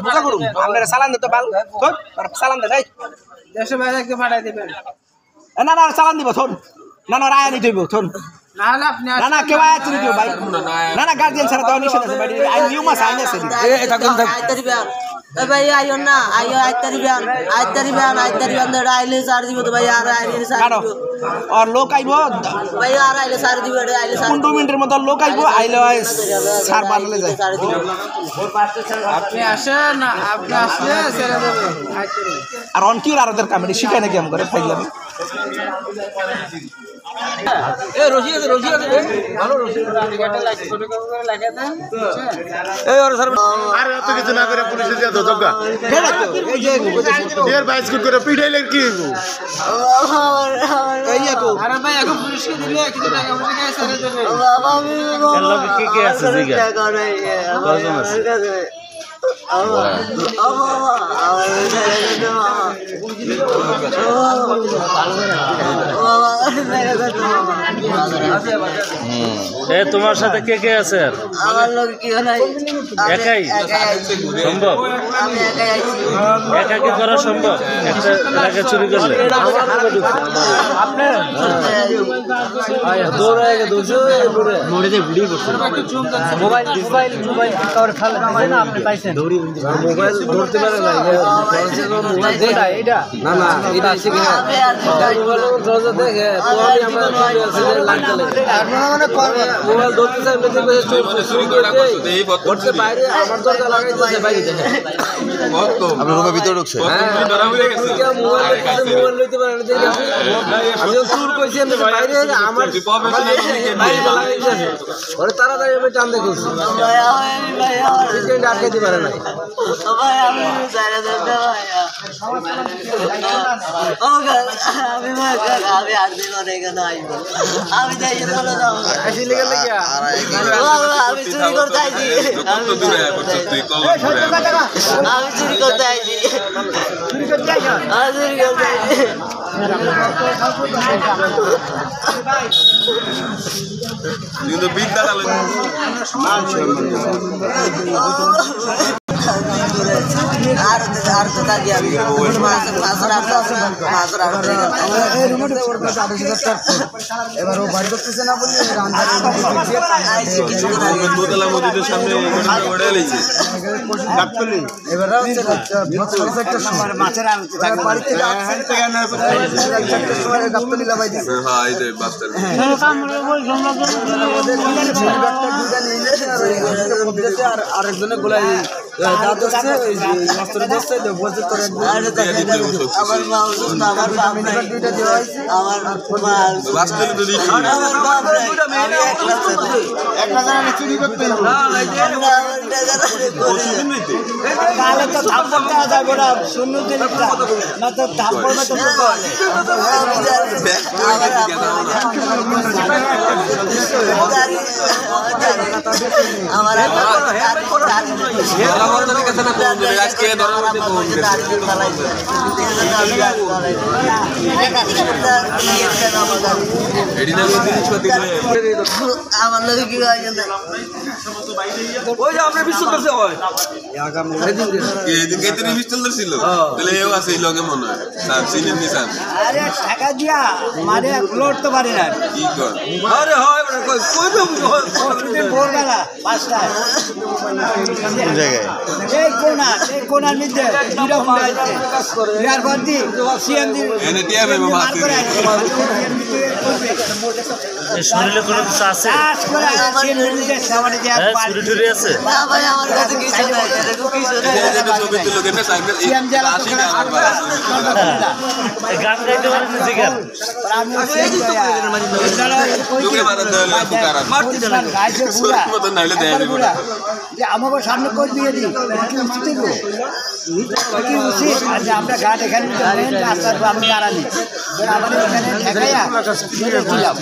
পূজা করুন আপনারা সালান দিতে পাল সালান দেয় দেশে বাইরে একটু পাঠাই দেবেন না না সালান দিব থন না না রায় নিতে হইব থন না না আপনি না না কেউ আয়াত নিতে ভাই না না গার্জিয়ান ছাড়া তো নিষেধ আছে ভাই আই নিউ মাস আইন আছে এটা কোন ভাই আইও না আইও আইতারিবান আইলে সার দিব তো ভাই আর আইলে সার দিব আর লোক আইবো ভাই আর আইলে সার দিব আইলে সার 15 মিনিটের মধ্যে লোক আইবো আইলে সার বাড়লে যায় আপনি আসেন না আপনি আসলে ছেড়ে দেবে আর অন কি আর ওদের কমেডি শিখায় নাকি আম করে ফাইলাম এ রশি আছে ভালো রশি গাটা লাগে ছোট করে লাগা দেন এই ওর স্যার আর এত কিছু না করে পুলিশে যা দজগা কেডা তো এই যে এর বাইসকুট করে পিটাইলে কি হইব এই তো আরে ভাই এখন পুলিশকে দিলে কিছু টাকা পয়সা কে ছেড়ে দেবে বাবা আমি লোকে কি আছে জিগা কজন আছে তোমার সাথে কে কে আছে আমার লোক কি নাই একাই সম্ভব একা কি করা সম্ভব একটা এলাকা চুরি করলে মোবাইল ধরতে পারে না না না এটা আছে কি মোবাইল দেখে তো আমি আমার মোবাইল ধরতে চাই ধরতে বাইরে আমার দরজা লাগাইতেছে বাইরে দেখে আপনার রুমের ভিতরে ঢুকছে মোবাইল লইতে পারে না আমি চুর কইছি আমি বাইরে আমার লাগাইতেছে ওরে তাড়াতাড়ি আমি টান দেখেছি আটকাইতে পারে না আমি চুরি করতে আইছি কিন্তু বিদ্যা আর তো দাদি আমি এবার ও বাড়ি করতেছে না বললে এবার মাছের বাড়িতে গাবতলি লাগাই দিচ্ছে আর আরেকজনে গোলাই দাঁত হচ্ছে অস্ত্র দিচ্ছে আমার মা অসুস্থ আমার বাপ নাই দুইটা দেওয়া হয়েছে আমার চুরি করতে তাহলে তো থাপ্পড় দেওয়া যাবে না শূন্য দিনটা না তো থাপ্পড় তো আমার আমার লোক কি ওই যে আমরা বিশ্ব করছে হয় আরে টাকা দিয়া মানে লোড তো পারে না আরে হয় কই ভোরবেলা 5টায় এই কোনার মধ্যে দুইটা ফোন আছে বিয়ার বাদি সিএমডি মার করে শরীরে কোনো কিছু আছে চুরি টুরি আছে না ভাই আমার কাছে কিছু নাই এরকম কিছু নাই গান গাইতে পারেন জিগান আমাকে সামনে করে দিয়ে দিই উচিত আমরা ঘাট এখানে আমি দাঁড়ানি আমাদের এখানে ঠেকাইয়া দিলাম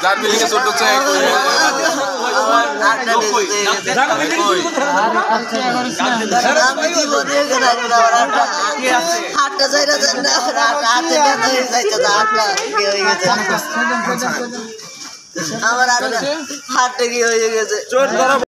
যার বিল্ডিং এ ছোট আটটা বেজে গেছে আমি জীবনে এখানে আটটা চাইরা যান না হাতে ব্যথা হয়ে যাইতে আটটা কি হয়ে গেছে আমার আটটা হাতটা কি হয়ে গেছে